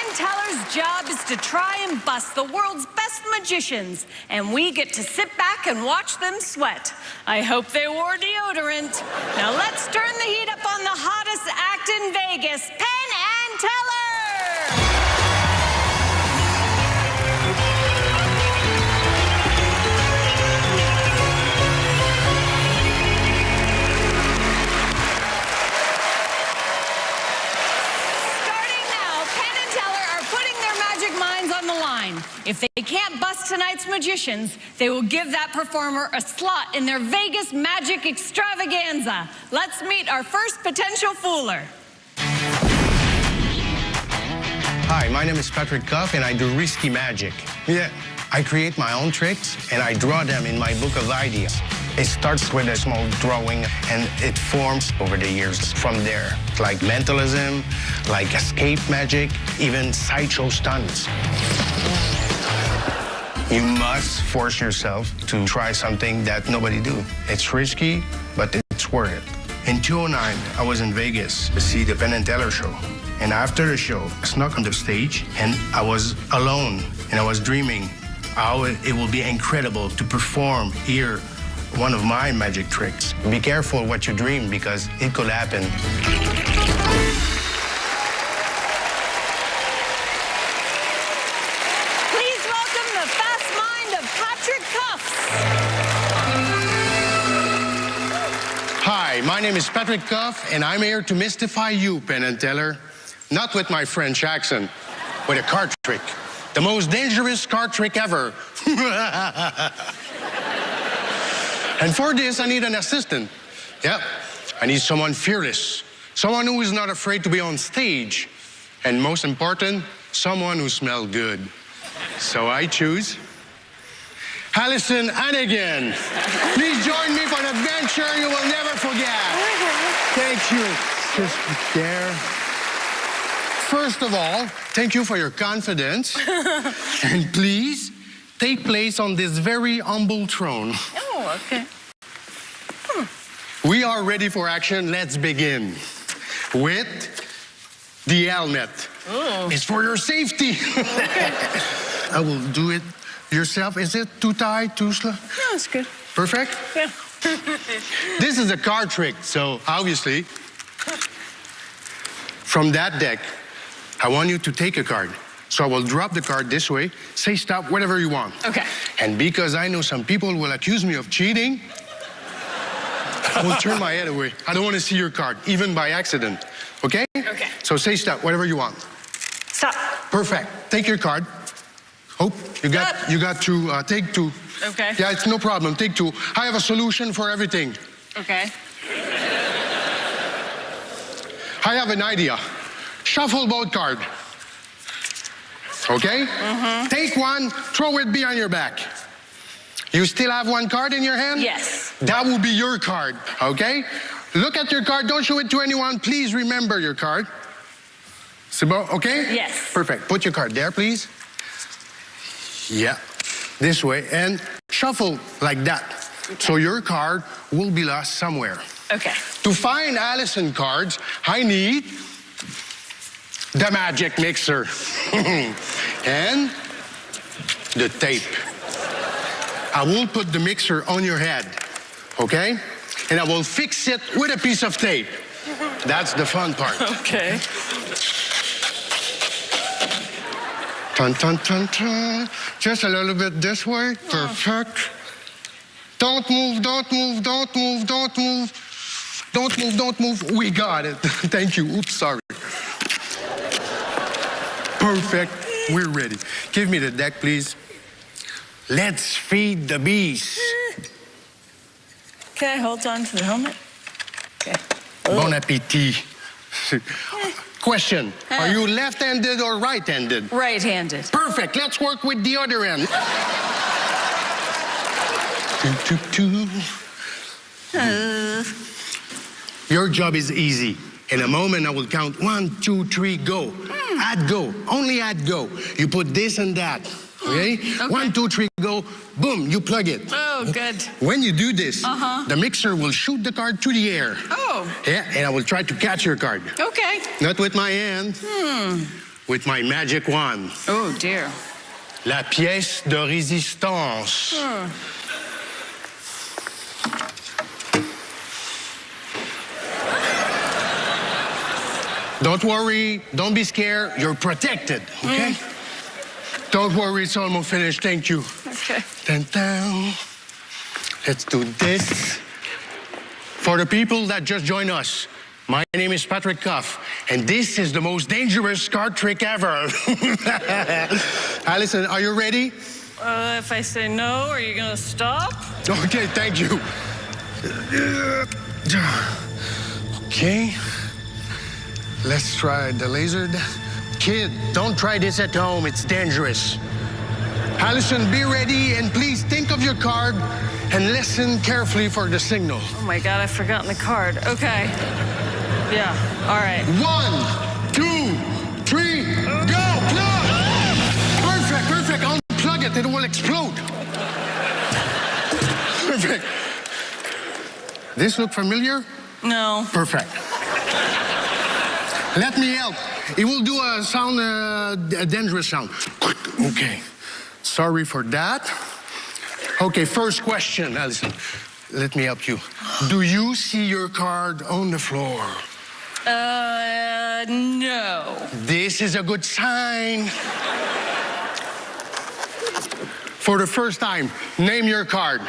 and Teller's job is to try and bust the world's best magicians, and we get to sit back and watch them sweat. I hope they wore deodorant. Now let's turn the heat up on the hottest act in Vegas, Penn and Teller! If they can't bust tonight's magicians, they will give that performer a slot in their Vegas magic extravaganza. Let's meet our first potential fooler. Hi, my name is Patrik Kuffs, and I do risky magic. Yeah, I create my own tricks, and I draw them in my book of ideas. It starts with a small drawing, and it forms over the years from there. Like mentalism, like escape magic, even sideshow stunts. You must force yourself to try something that nobody do. It's risky, but it's worth it. In 2009, I was in Vegas to see the Penn Teller show. And after the show, I snuck on the stage, and I was alone, and I was dreaming how it will be incredible to perform here one of my magic tricks. Be careful what you dream, because it could happen. Please welcome the fast mind of Patrik Kuffs. Hi, my name is Patrik Kuffs, and I'm here to mystify you, Penn Teller. Not with my French accent, with a card trick. The most dangerous card trick ever. And for this, I need an assistant. Yeah, I need someone fearless, someone who is not afraid to be on stage, and most important, someone who smells good. So I choose Allison Hannigan. Please join me for an adventure you will never forget. Thank you. Just there. First of all, thank you for your confidence. And please, take place on this very humble throne. Oh, okay. We are ready for action. Let's begin with the helmet. Oh. It's for your safety. Okay. I will do it yourself. Is it too tight, too slow? No, it's good. Perfect? Yeah. This is a card trick, so obviously, from that deck, I want you to take a card. So I will drop the card this way, say stop, whatever you want. Okay. And because I know some people will accuse me of cheating, I will turn my head away. I don't want to see your card, even by accident. Okay? Okay. So say stop, whatever you want. Stop. Perfect. Take your card. Oh, you got to take two. Okay. Yeah, it's no problem. Take two. I have a solution for everything. Okay. I have an idea. Shuffle both cards. Okay? Mm-hmm. Take one, throw it behind your back. You still have one card in your hand? Yes. That will be your card, okay? Look at your card, don't show it to anyone. Please remember your card. Sibo, okay? Yes. Perfect. Put your card there, please. Yeah, this way, and shuffle like that. Okay. So your card will be lost somewhere. Okay. To find Allison cards, I need the magic mixer and the tape. I will put the mixer on your head, okay? And I will fix it with a piece of tape. That's the fun part. Okay. Dun, dun, dun, dun. Just a little bit this way. Perfect. Don't move, don't move, don't move, don't move. Don't move, don't move. We got it. Thank you. Oops, sorry. Perfect. We're ready. Give me the deck, please. Let's feed the beast. Okay, hold on to the helmet. Okay. Bon appétit. Question, are you left-handed or right-handed? Right-handed. Perfect, let's work with the other end. Your job is easy. In a moment, I will count 1, 2, 3, go. Add go, only add go. You put this and that, okay? 1, 2, 3, go, boom, you plug it. Oh, good. When you do this, the mixer will shoot the card to the air. Oh. Yeah, and I will try to catch your card. Okay. Not with my hand. with my magic wand. Oh, dear. La pièce de résistance. Don't worry, don't be scared, you're protected, okay? Don't worry, it's almost finished, thank you. Okay. Dun, dun. Let's do this. For the people that just joined us, my name is Patrik Kuffs, and this is the most dangerous card trick ever. Allison, are you ready? If I say no, are you gonna stop? Okay, thank you. Okay. Let's try the laser. Kid, don't try this at home. It's dangerous. Allison, be ready, and please think of your card and listen carefully for the signal. Oh my God, I've forgotten the card. Okay. Yeah, all right. 1, 2, 3, go! Plug! Perfect, perfect. Unplug it, it will explode. Perfect. This look familiar? No. Perfect. Let me help. It will do a sound, a dangerous sound. Okay. Sorry for that. Okay, first question, Allison. Let me help you. Do you see your card on the floor? No. This is a good sign. For the first time, name your card.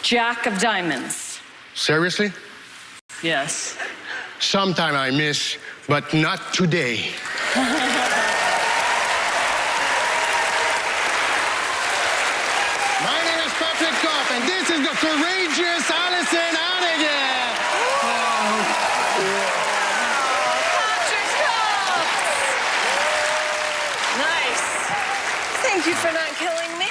Jack of diamonds. Seriously? Yes. Sometime I miss, but not today. My name is Patrik Kuffs, and this is the courageous Allison Hannigan. Patrik Kuffs! Nice. Thank you for not killing me.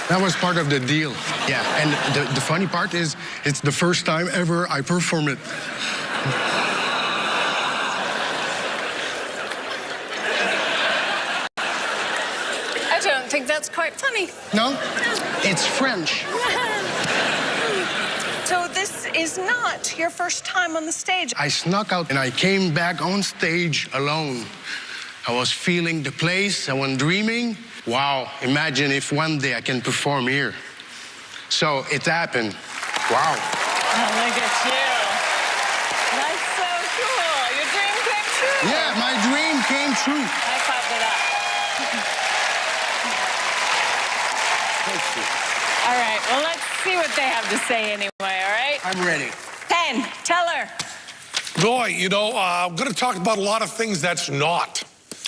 That was part of the deal. Yeah, and the funny part is, it's the first time ever I perform it. I don't think that's quite funny. No? It's French. So this is not your first time on the stage. I snuck out and I came back on stage alone. I was feeling the place, I was dreaming. Wow, imagine if one day I can perform here. So it happened. Wow. Oh, look at you. That's so cool. Your dream came true. Yeah, my dream came true. High five to that. Thank you. All right, well, let's see what they have to say anyway, all right? I'm ready. Penn Teller. Boy, you know, I'm going to talk about a lot of things that's not.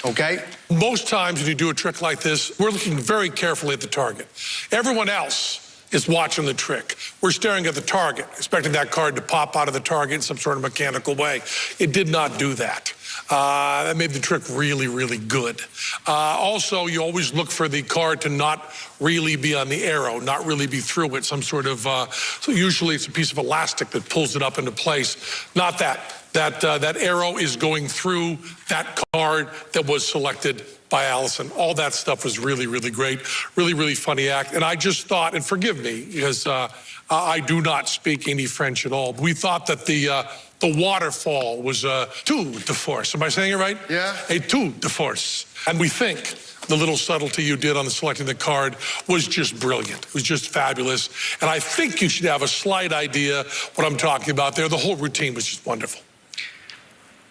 Okay? Most times when you do a trick like this, we're looking very carefully at the target. Everyone else is watching the trick. We're staring at the target, expecting that card to pop out of the target in some sort of mechanical way. It did not do that. That made the trick really, really good. Also, you always look for the card to not really be on the arrow, not really be through it, some sort of, so usually it's a piece of elastic that pulls it up into place. Not that. That arrow is going through that card that was selected by Allison. All that stuff was really, really great. Really, really funny act. And I just thought, and forgive me, because I do not speak any French at all. We thought that the waterfall was a tour de force. Am I saying it right? Yeah. A tour de force. And we think the little subtlety you did on the selecting the card was just brilliant. It was just fabulous. And I think you should have a slight idea what I'm talking about there. The whole routine was just wonderful.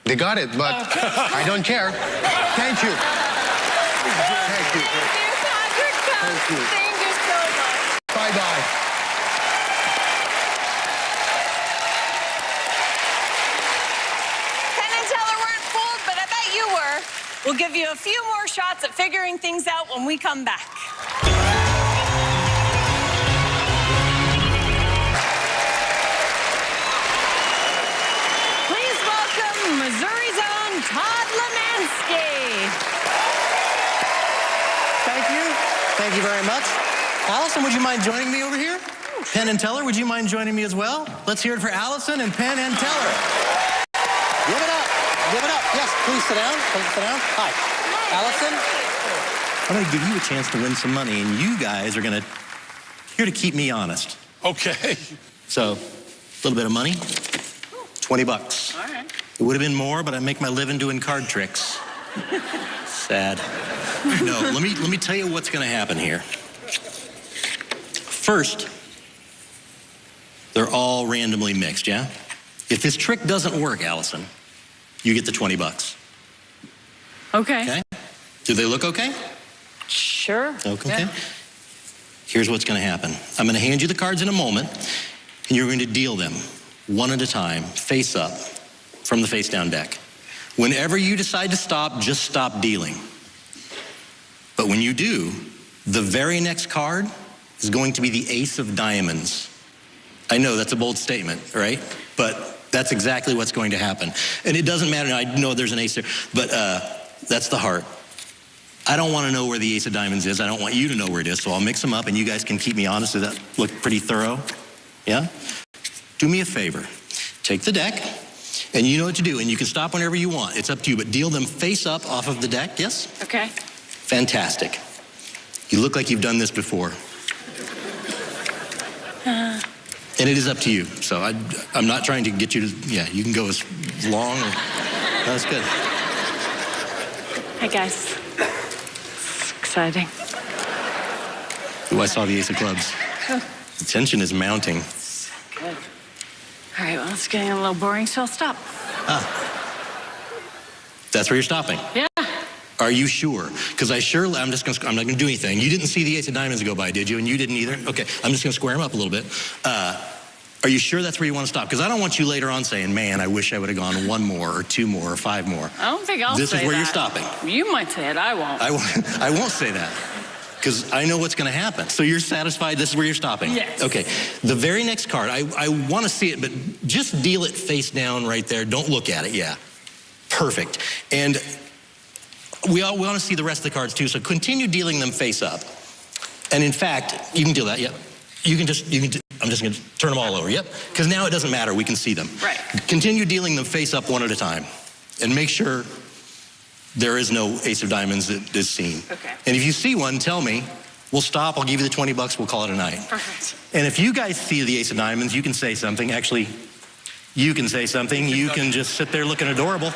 They got it, but I don't care. Thank you. Thank you. Thank you, Patrik Kuffs. Thank you. Thank you so much. Bye-bye. Penn and Teller weren't fooled, but I bet you were. We'll give you a few more shots at figuring things out when we come back. Please welcome Missouri's own Todd Lamanske. Thank you. Thank you very much. Allison, would you mind joining me over here? Penn and Teller, would you mind joining me as well? Let's hear it for Allison and Penn and Teller. Give it up. Give it up. Yes, please sit down. Please sit down. Hi. Allison, I'm going to give you a chance to win some money, and you guys are going to here to keep me honest. Okay. So, a little bit of money, $20. All right. It would have been more, but I make my living doing card tricks. Sad. No, let me tell you what's going to happen here. First, they're all randomly mixed, yeah? If this trick doesn't work, Allison, you get the 20 bucks. Okay. Okay? Do they look okay? Sure. Okay. Yeah. Here's what's going to happen. I'm going to hand you the cards in a moment, and you're going to deal them one at a time, face up, from the face down deck. Whenever you decide to stop, just stop dealing. But when you do, the very next card is going to be the Ace of Diamonds. I know that's a bold statement, right? But that's exactly what's going to happen. And it doesn't matter, I know there's an ace there, but that's the heart. I don't want to know where the Ace of Diamonds is. I don't want you to know where it is, so I'll mix them up and you guys can keep me honest. Does that look pretty thorough? Yeah? Do me a favor. Take the deck, and you know what to do, and you can stop whenever you want. It's up to you, but deal them face up off of the deck, yes? Okay. Fantastic. You look like you've done this before. And it is up to you, so I'm not trying to get you to, yeah, you can go as long or, that's good. Hey, guys. It's exciting. Oh, I saw the Ace of Clubs. The tension is mounting. Good. All right, well, it's getting a little boring, so I'll stop. That's where you're stopping? Yeah. Are you sure? Because I'm not going to do anything. You didn't see the Ace of Diamonds go by, did you? And you didn't either? Okay, I'm just going to square them up a little bit. Are you sure that's where you want to stop? Because I don't want you later on saying, man, I wish I would have gone one more or two more or five more. I don't think I'll say that. This is where you're stopping. You might say it, I won't. I won't say that. Because I know what's going to happen. So you're satisfied this is where you're stopping? Yes. Okay. The very next card, I want to see it, but just deal it face down right there. Don't look at it, yeah. Perfect. And we want to see the rest of the cards too, so continue dealing them face up. And in fact, you can deal that, yep. I'm just going to turn them all over, yep. Because now it doesn't matter, we can see them. Right. Continue dealing them face up one at a time. And make sure there is no Ace of Diamonds that is seen. Okay. And if you see one, tell me. We'll stop, I'll give you the 20 bucks, we'll call it a night. Perfect. And if you guys see the Ace of Diamonds, you can say something. Actually, you can say something. You can just sit there looking adorable.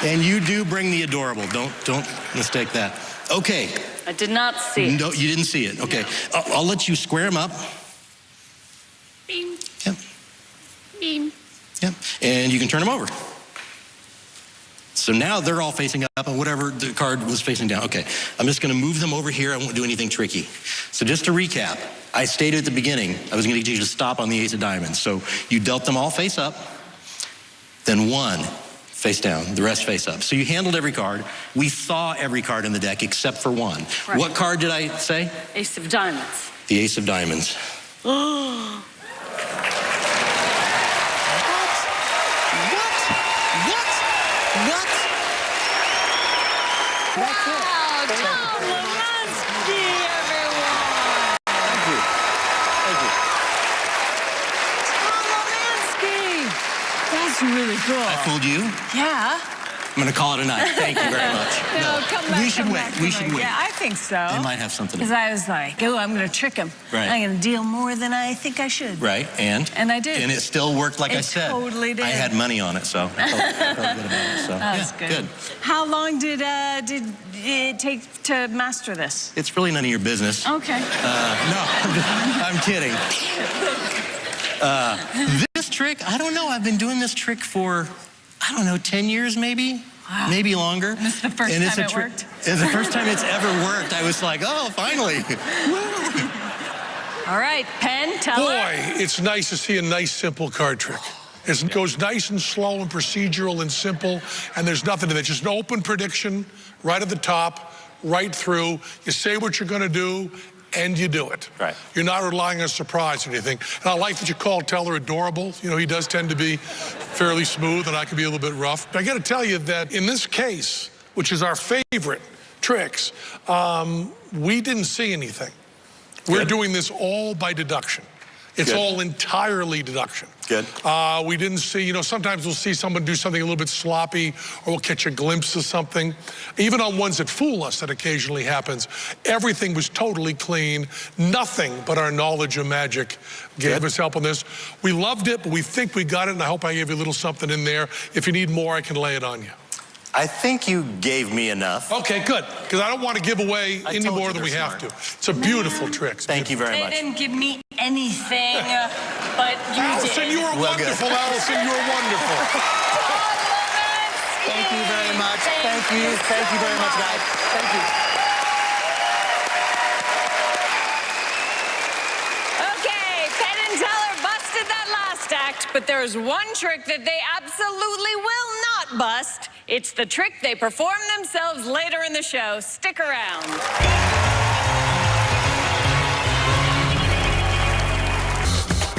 And you do bring the adorable. Don't mistake that. Okay. I did not see it. No, you didn't see it. Okay. No. I'll let you square them up. Beam. Yep. Beam. Yep. And you can turn them over. So now they're all facing up and whatever the card was facing down. Okay. I'm just going to move them over here. I won't do anything tricky. So just to recap, I stated at the beginning, I was going to get you to stop on the Ace of Diamonds. So you dealt them all face up, then one face down, the rest face up. So you handled every card. We saw every card in the deck except for one. Right. What card did I say? Ace of Diamonds. The Ace of Diamonds. Oh. What? That's it. Wow, Tom Lamanske, everyone. Thank you. Tom Lamanske. That's really cool. I fooled you? Yeah. I'm going to call it a night. Thank you very much. No, come back. We should wait. We should wait. Yeah, I think so. They might have something. Because I was like, oh, I'm going to trick him. Right. I'm going to deal more than I think I should. Right, and? And I did. And it still worked like I said. It totally did. I had money on it, so I felt good about it. So, that's yeah, good. How long did it take to master this? It's really none of your business. Okay. No, I'm kidding. This trick, I don't know. I've been doing this trick for, 10 years maybe? Wow. Maybe longer. This is the first time it worked? It's the first time it's ever worked. I was like, oh, finally. All right, Penn Teller. Boy, it's nice to see a nice, simple card trick. It goes nice and slow and procedural and simple, and there's nothing to it. Just an open prediction right at the top, right through. You say what you're going to do, and you do it. Right. You're not relying on surprise or anything. And I like that you call Teller adorable. You know, he does tend to be fairly smooth, and I can be a little bit rough. But I got to tell you that in this case, which is our favorite tricks, we didn't see anything. We're doing this all by deduction. It's all entirely deduction. Good. We didn't see, sometimes we'll see someone do something a little bit sloppy, or we'll catch a glimpse of something. Even on ones that fool us, that occasionally happens. Everything was totally clean. Nothing but our knowledge of magic gave us help on this. We loved it, but we think we got it, and I hope I gave you a little something in there. If you need more, I can lay it on you. I think you gave me enough. Okay, good, because I don't want to give away any told more you than we they're have smart. to. It's a beautiful trick. Thank you very They much. didn't give me anything, but you Allison, did. you were Well, good. wonderful. Allison, you were wonderful. Thank you very much. Thank you. Thank you very much, guys. Thank you. Okay, Penn and Teller busted that last act, but there's one trick that they absolutely will not bust. It's the trick they perform themselves later in the show. Stick around.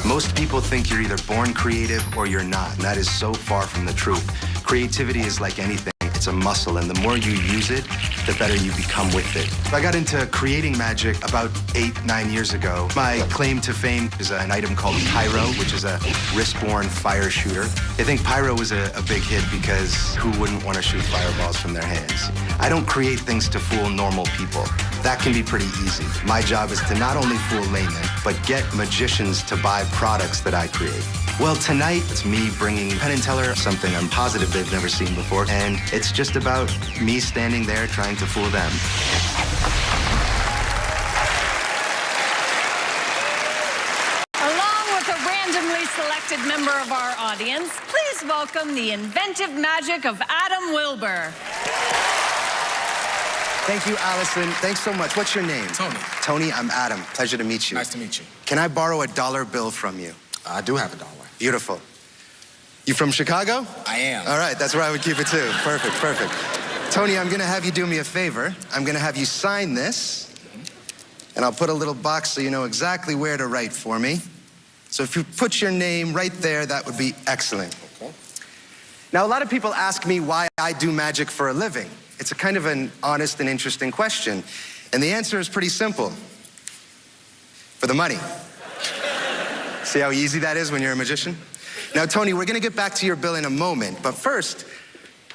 Most people think you're either born creative or you're not, and that is so far from the truth. Creativity is like anything. It's a muscle, and the more you use it, the better you become with it. I got into creating magic about 8-9 years ago. My claim to fame is an item called pyro, which is a wrist-worn fire shooter. I think pyro was a big hit because who wouldn't want to shoot fireballs from their hands? I don't create things to fool normal people. That can be pretty easy. My job is to not only fool laymen, but get magicians to buy products that I create. Well, tonight, it's me bringing Penn and Teller something I'm positive they've never seen before, and it's just about me standing there trying to fool them. Along with a randomly selected member of our audience, please welcome the inventive magic of Adam Wilber. Thank you, Allison. Thanks so much. What's your name? Tony. Tony, I'm Adam. Pleasure to meet you. Nice to meet you. Can I borrow a dollar bill from you? I do have a dollar. Beautiful. You from Chicago? I am. All right, that's where I would keep it too. Perfect, perfect. Tony, I'm gonna have you do me a favor. I'm gonna have you sign this, and I'll put a little box so you know exactly where to write for me. So if you put your name right there, that would be excellent. Okay. Now, a lot of people ask me why I do magic for a living. It's a kind of an honest and interesting question. And the answer is pretty simple. For the money. See how easy that is when you're a magician? Now, Tony, we're gonna get back to your bill in a moment, but first,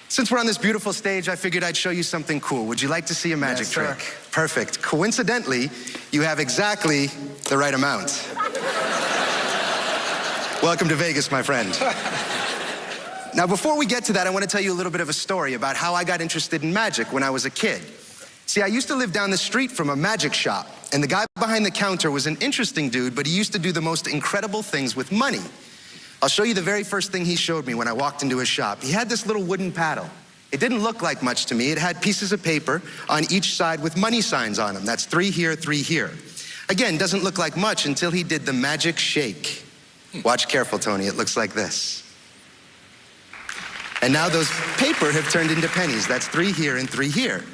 since we're on this beautiful stage, I figured I'd show you something cool. Would you like to see a magic Yes, sir. trick? Perfect. Coincidentally, you have exactly the right amount. Welcome to Vegas, my friend. Now, before we get to that, I want to tell you a little bit of a story about how I got interested in magic when I was a kid. See, I used to live down the street from a magic shop, and the guy behind the counter was an interesting dude, but he used to do the most incredible things with money. I'll show you the very first thing he showed me when I walked into his shop. He had this little wooden paddle. It didn't look like much to me. It had pieces of paper on each side with money signs on them. That's 3 here, 3 here. Again, doesn't look like much until he did the magic shake. Watch careful, Tony. It looks like this. And now those paper have turned into pennies. That's 3 here and 3 here.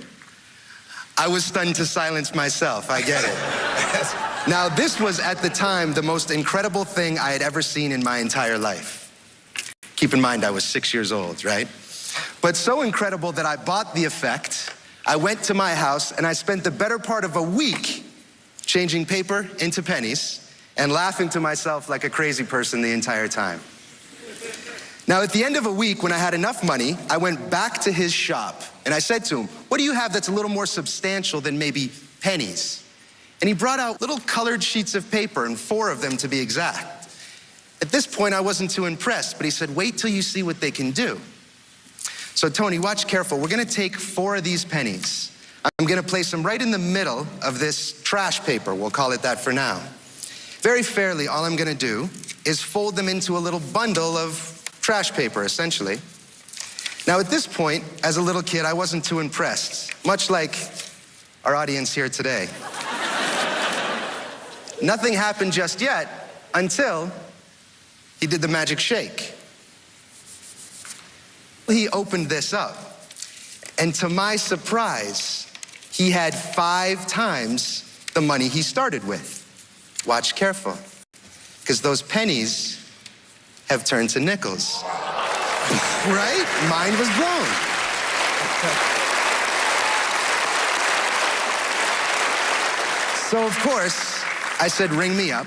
I was stunned to silence myself. I get it. Now, this was at the time the most incredible thing I had ever seen in my entire life. Keep in mind, I was 6 years old, right? But so incredible that I bought the effect. I went to my house and I spent the better part of a week changing paper into pennies and laughing to myself like a crazy person the entire time. Now, at the end of a week, when I had enough money, I went back to his shop and I said to him, "What do you have that's a little more substantial than maybe pennies?" And he brought out little colored sheets of paper, and 4 of them to be exact. At this point, I wasn't too impressed, but he said, "Wait till you see what they can do." So Tony, watch careful. We're gonna take 4 of these pennies. I'm gonna place them right in the middle of this trash paper. We'll call it that for now. Very fairly, all I'm gonna do is fold them into a little bundle of trash paper, essentially. Now, at this point, as a little kid, I wasn't too impressed, much like our audience here today. Nothing happened just yet until he did the magic shake. He opened this up, and to my surprise, he had 5 times the money he started with. Watch careful, because those pennies have turned to nickels. Right? Mind was blown. So, of course, I said, "Ring me up."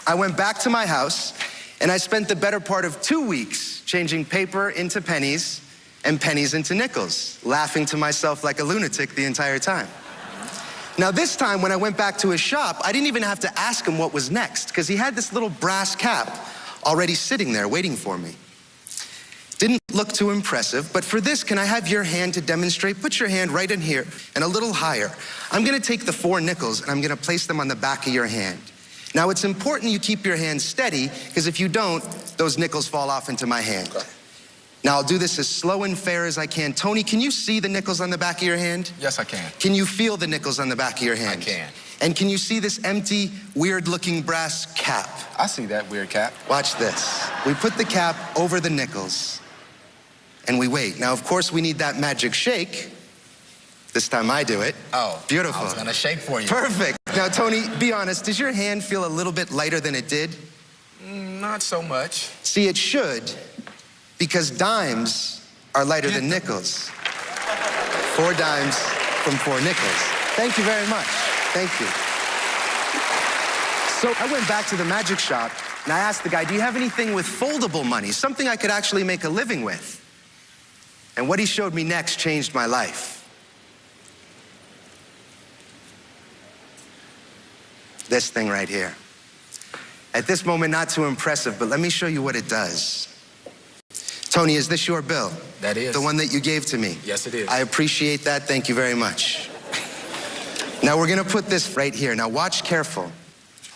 I went back to my house, and I spent the better part of 2 weeks changing paper into pennies and pennies into nickels, laughing to myself like a lunatic the entire time. Now, this time, when I went back to his shop, I didn't even have to ask him what was next, because he had this little brass cap already sitting there waiting for me. Didn't look too impressive, but for this, can I have your hand to demonstrate? Put your hand right in here and a little higher. I'm gonna take the 4 nickels and I'm gonna place them on the back of your hand. Now, it's important you keep your hand steady, because if you don't, those nickels fall off into my hand. Okay. Now, I'll do this as slow and fair as I can. Tony, can you see the nickels on the back of your hand? Yes, I can. Can you feel the nickels on the back of your hand? I can. And can you see this empty, weird-looking brass cap? I see that weird cap. Watch this. We put the cap over the nickels, and we wait. Now, of course, we need that magic shake. This time I do it. Oh, beautiful. I was gonna shake for you. Perfect. Now, Tony, be honest, does your hand feel a little bit lighter than it did? Not so much. See, it should, because dimes are lighter than nickels. 4 dimes from 4 nickels. Thank you very much. Thank you. So I went back to the magic shop and I asked the guy, do you have anything with foldable money? Something I could actually make a living with. And what he showed me next changed my life. This thing right here. At this moment, not too impressive, but let me show you what it does. Tony, is this your bill? That is. The one that you gave to me? Yes, it is. I appreciate that. Thank you very much. Now we're gonna put this right here. Now watch careful.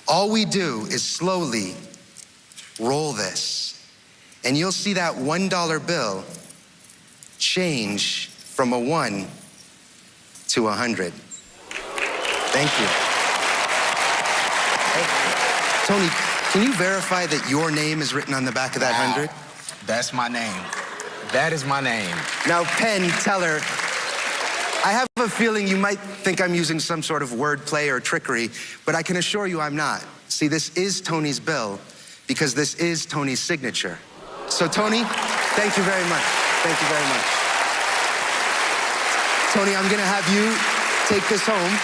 All we do is slowly roll this, and you'll see that $1 bill change from a 1 to 100. Thank you. Tony, can you verify that your name is written on the back of that 100? That's my name. That is my name. Now, Penn Teller, I have a feeling you might think I'm using some sort of wordplay or trickery, but I can assure you I'm not. See, this is Tony's bill because this is Tony's signature. So, Tony, thank you very much. Thank you very much. Tony, I'm gonna have you take this home.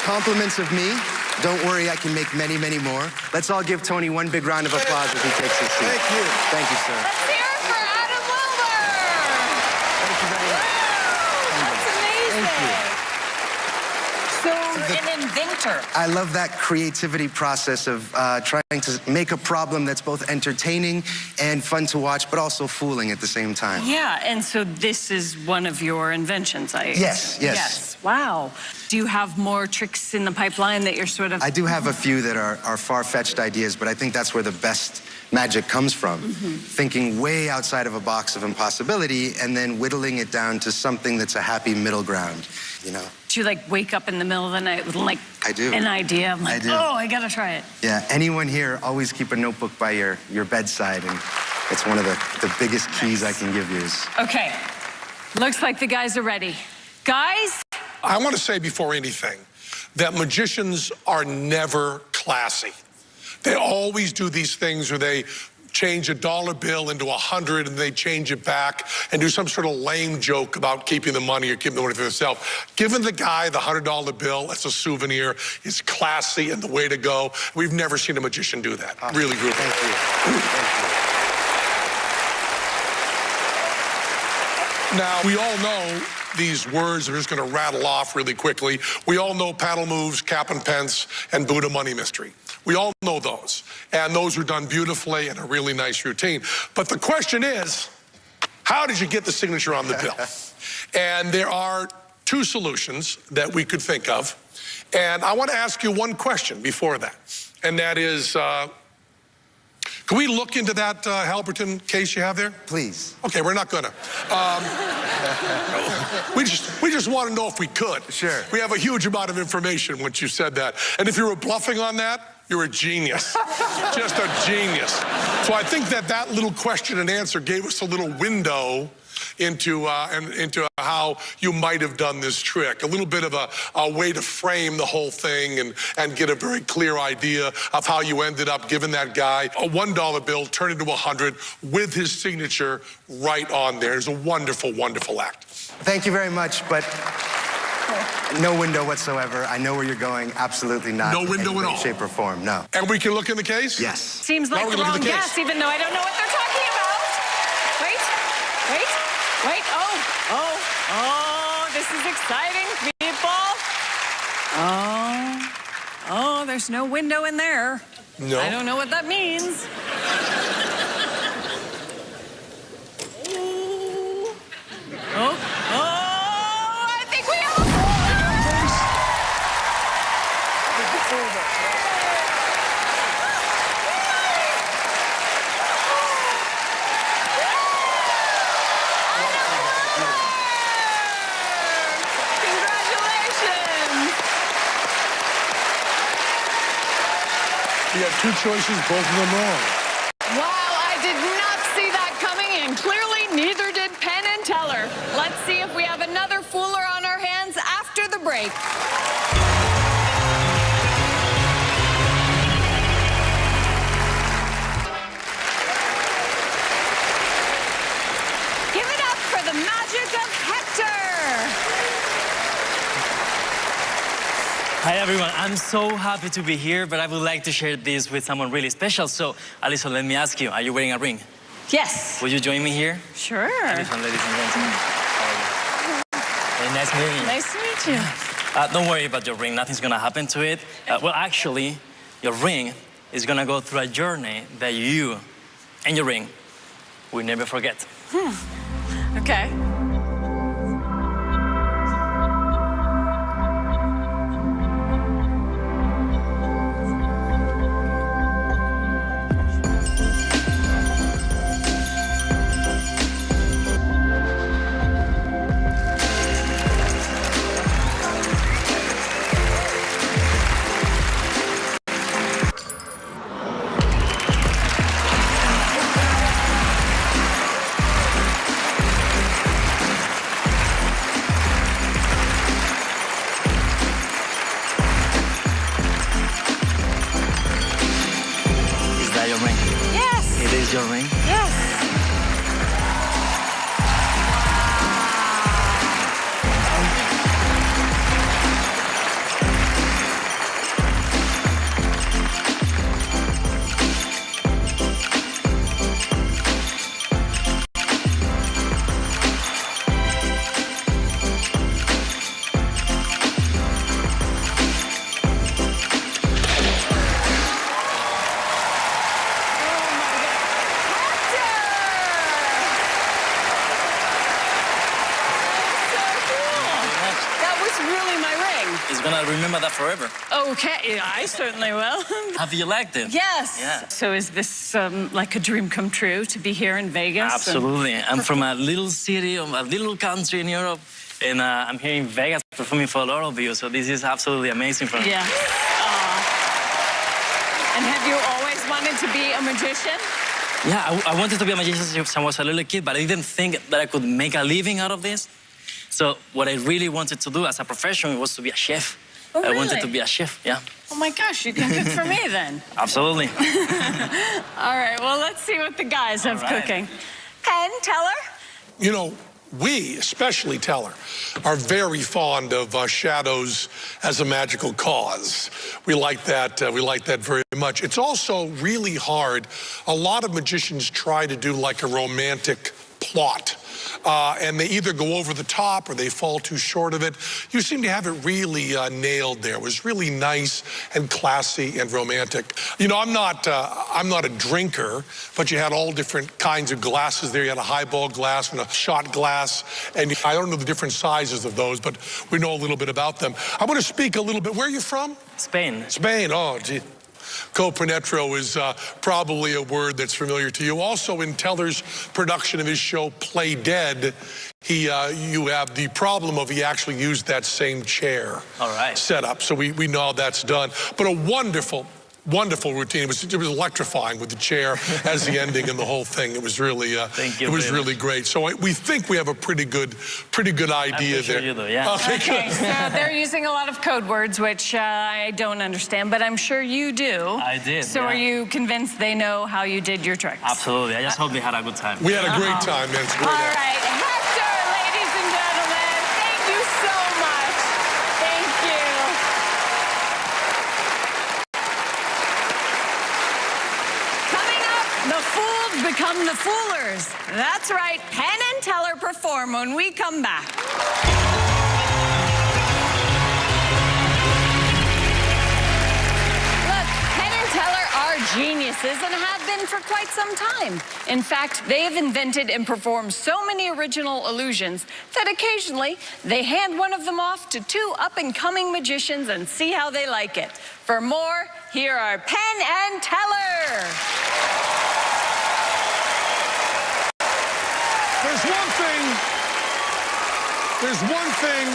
Compliments of me. Don't worry, I can make many, many more. Let's all give Tony one big round of applause as he takes his seat. Thank you. Thank you, sir. Let's hear it for Adam Wilber. Thank you very much. That's amazing. Thank you. So, an inventor. I love that creativity process of trying to make a problem that's both entertaining and fun to watch, but also fooling at the same time. Yeah, and so this is one of your inventions, Yes. Wow. Do you have more tricks in the pipeline that you're sort of... I do have a few that are far-fetched ideas, but I think that's where the best magic comes from. Thinking way outside of a box of impossibility and then whittling it down to something that's a happy middle ground, you know? Do you like wake up in the middle of the night with like I do. an idea? I'm like, I do. oh, I gotta try it. Yeah, anyone here, always keep a notebook by your bedside, and it's one of the biggest keys I can give you. Okay, looks like the guys are ready. Guys? I want to say before anything that magicians are never classy. They always do these things where they change a dollar bill into 100 and they change it back and do some sort of lame joke about keeping the money or keeping the money for themselves. Giving the guy the $100 bill as a souvenir is classy and the way to go. We've never seen a magician do that. Really, really. Thank you. Thank you. Now, we all know these words are just going to rattle off really quickly. We all know paddle moves, cap and pence, and Buddha money mystery. We all know those. And those were done beautifully in a really nice routine. But the question is, how did you get the signature on the bill? And there are 2 solutions that we could think of. And I want to ask you one question before that. And that is, can we look into that Halberton case you have there? Please. Okay, we're not gonna. We just want to know if we could. Sure. We have a huge amount of information once you said that. And if you were bluffing on that, you're a genius. Just a genius. So I think that little question and answer gave us a little window into how you might have done this trick. A little bit of a way to frame the whole thing and get a very clear idea of how you ended up giving that guy a $1 bill turned into 100 with his signature right on there. It's a wonderful, wonderful act. Thank you very much, but no window whatsoever. I know where you're going. Absolutely not. No window in at any all? shape or form, no. And we can look in the case? Yes. Seems Now like we're the gonna look wrong at the case. guess, even though I don't know what they're talking about. Wait. Oh, this is exciting, people. Oh, there's no window in there. No. I don't know what that means. You got two choices, both of them wrong. Wow, I did not see that coming, and clearly neither did Penn and Teller. Let's see if we have another fooler on our hands after the break. Give it up for the magic of Hector. Hi everyone, I'm so happy to be here, but I would like to share this with someone really special. So, Alison, let me ask you, are you wearing a ring? Yes. Would you join me here? Sure. Alison, ladies and gentlemen. How are you? Hey, nice meeting you. Nice to meet you. Don't worry about your ring, nothing's gonna happen to it. Well, actually, your ring is gonna go through a journey that you and your ring will never forget. Okay. Your ring? Yes. It is your ring? Yes. It's gonna remember that forever. Okay, I certainly will. Have you liked it? Yes. Yeah. So is this like a dream come true to be here in Vegas? Absolutely. I'm from a little city, a little country in Europe, and I'm here in Vegas performing for a lot of you, so this is absolutely amazing for me. Yeah. And have you always wanted to be a magician? Yeah, I wanted to be a magician since I was a little kid, but I didn't think that I could make a living out of this. So what I really wanted to do as a profession was to be a chef. Oh, really? I wanted to be a chef, yeah. Oh my gosh, you can cook for me then. Absolutely. All right, well, let's see what the guys have right. cooking. Penn, Teller? You know, we, especially Teller, are very fond of shadows as a magical cause. We like that very much. It's also really hard. A lot of magicians try to do like a romantic plot. And they either go over the top or they fall too short of it. You seem to have it really nailed there. It was really nice and classy and romantic. You know, I'm not a drinker, but you had all different kinds of glasses there. You had a highball glass and a shot glass. And I don't know the different sizes of those, but we know a little bit about them. I want to speak a little bit. Where are you from? Spain. Spain, oh, gee. Coprenetro is probably a word that's familiar to you. Also in Teller's production of his show, Play Dead, you have the problem of he actually used that same chair setup. So we know that's done. But a wonderful routine. It was electrifying with the chair as the ending and the whole thing. It was really, Thank you it was very really much. great. So we think we have a pretty good idea sure there. you do, yeah. Okay, so they're using a lot of code words, which I don't understand, but I'm sure you do. I did, So yeah. are you convinced they know how you did your tricks? Absolutely. I just hope they had a good time. We had a great time, man. It's great. All right, Hector, ladies and gentlemen, thank you so much. Thank you. Coming up, the fooled become the foolers. That's right, Penn and Teller perform when we come back. Look, Penn and Teller are geniuses and have been for quite some time. In fact, they have invented and performed so many original illusions that occasionally they hand one of them off to two up-and-coming magicians and see how they like it. For more, here are Penn and Teller. There's one thing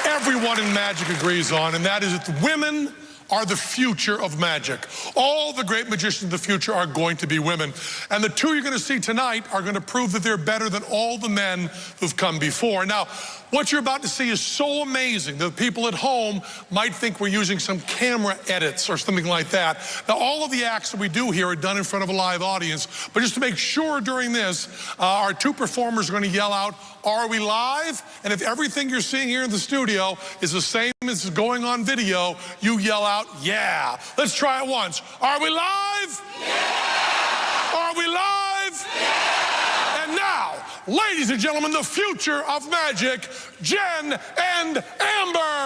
everyone in magic agrees on, and that is that the women are the future of magic. All the great magicians of the future are going to be women. And the two you're going to see tonight are going to prove that they're better than all the men who've come before. Now, what you're about to see is so amazing that people at home might think we're using some camera edits or something like that. Now, all of the acts that we do here are done in front of a live audience. But just to make sure during this, our two performers are going to yell out, "Are we live?" And if everything you're seeing here in the studio is the same as is going on video, you yell out, "Yeah." Let's try it once. Are we live? Yeah! Are we live? Yeah! And now, ladies and gentlemen, the future of magic, Jen and Amber.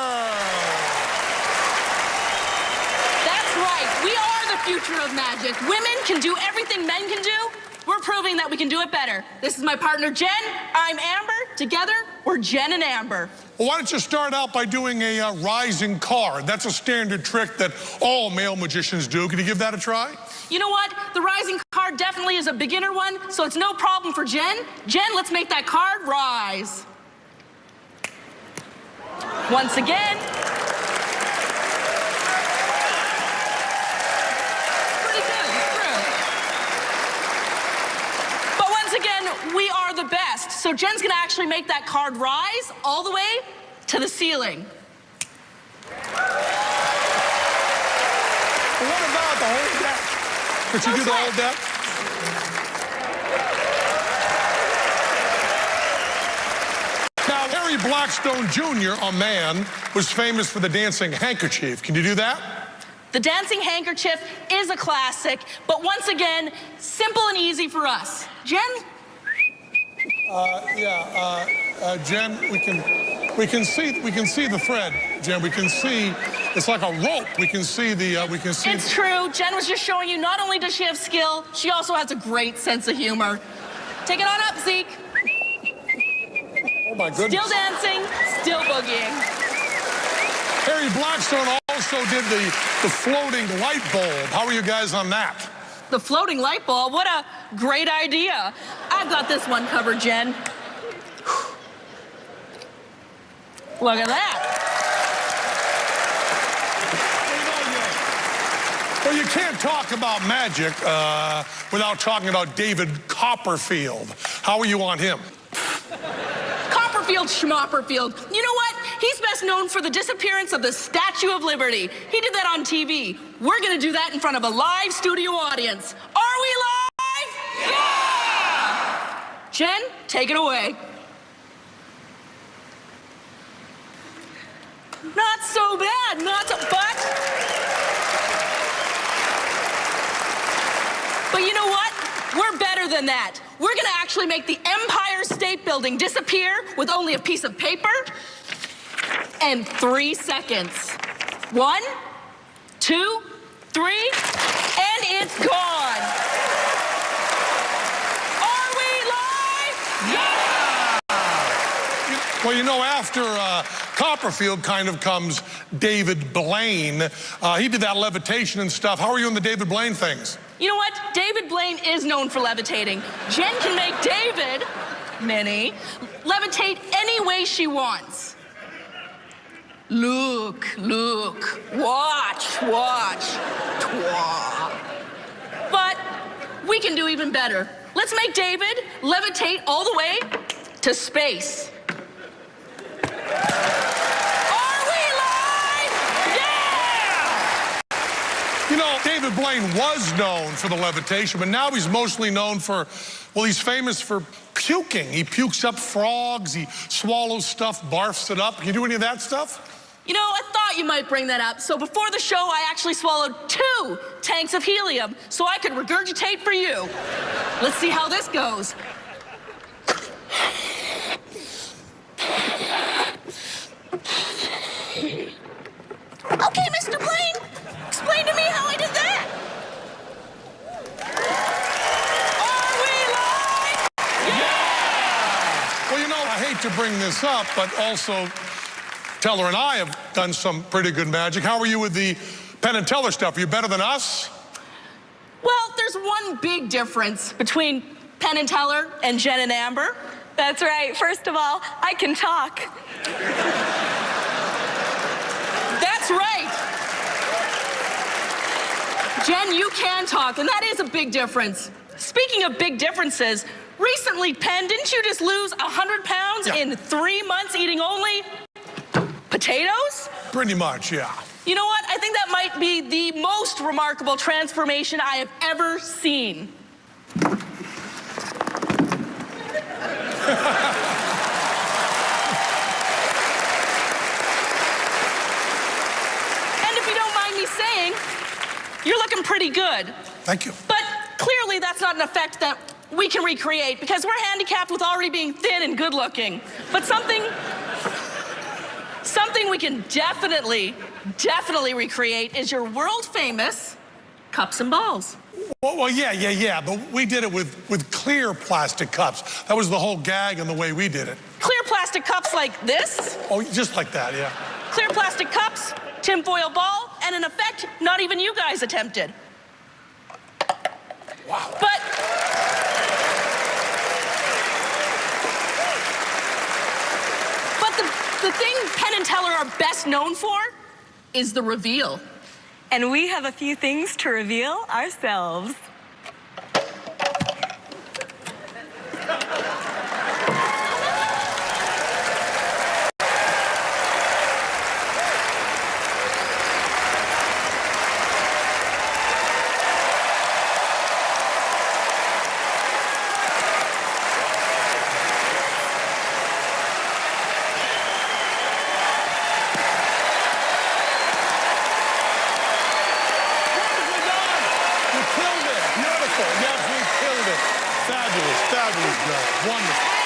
That's right. We are the future of magic. Women can do everything men can do. We're proving that we can do it better. This is my partner, Jen. I'm Amber. Together, we're Jen and Amber. Well, why don't you start out by doing a rising card? That's a standard trick that all male magicians do. Can you give that a try? You know what? The rising card definitely is a beginner one, so it's no problem for Jen. Jen, let's make that card rise. Once again. Pretty good. True. But once again, we are the best. So Jen's gonna actually make that card rise all the way to the ceiling. What about the whole deck? Could you do the whole deck? Now, Harry Blackstone Jr., a man, was famous for the dancing handkerchief. Can you do that? The dancing handkerchief is a classic, but once again, simple and easy for us. Jen? Jen, we can see the thread. Jen, we can see it's like a rope. We can see the It's true. Jen was just showing you not only does she have skill, she also has a great sense of humor. Take it on up, Zeke. Oh my goodness. Still dancing, still boogieing. Harry Blackstone also did the floating light bulb. How are you guys on that? The floating light bulb, what a great idea. I've got this one covered, Jen. Look at that. Well, you can't talk about magic without talking about David Copperfield. How are you on him? Copperfield Schmopperfield. You know what? He's best known for the disappearance of the Statue of Liberty. He did that on TV. We're gonna do that in front of a live studio audience. Are we live? Yeah! Jen, take it away. Not so bad, but you know what? We're better than that. We're gonna actually make the Empire State Building disappear with only a piece of paper and 3 seconds. 1, 2, 3, and it's gone. Are we live? Yeah! Well, you know, after Copperfield kind of comes David Blaine. He did that levitation and stuff. How are you on the David Blaine things? You know what? David Blaine is known for levitating. Jen can make David, Minnie, levitate any way she wants. Look, look, watch, watch. Twah. But we can do even better. Let's make David levitate all the way to space. Are we live? Yeah! You know, David Blaine was known for the levitation, but now he's mostly known for, well, he's famous for puking. He pukes up frogs, he swallows stuff, barfs it up. Can you do any of that stuff? You know, I thought you might bring that up. So before the show, I actually swallowed 2 tanks of helium so I could regurgitate for you. Let's see how this goes. Okay, Mr. Blaine, explain to me how I did that. Are we live? Yeah! Well, you know, I hate to bring this up, but also Teller and I have done some pretty good magic. How are you with the Penn and Teller stuff? Are you better than us? Well, there's one big difference between Penn and Teller and Jen and Amber. That's right. First of all, I can talk. That's right. Jen, you can talk, and that is a big difference. Speaking of big differences, recently, Penn, didn't you just lose 100 pounds in 3 months eating only potatoes? Pretty much, yeah. You know what? I think that might be the most remarkable transformation I have ever seen. And if you don't mind me saying, you're looking pretty good. Thank you. But clearly that's not an effect that we can recreate because we're handicapped with already being thin and good looking. But something we can definitely recreate is your world famous cups and balls. Well, yeah, but we did it with clear plastic cups. That was the whole gag and the way we did it. Clear plastic cups like this? Oh, just like that, yeah. Clear plastic cups, tinfoil ball, and an effect not even you guys attempted. Wow. But the thing Penn and Teller are best known for is the reveal. And we have a few things to reveal ourselves. Fabulous job. Wonderful.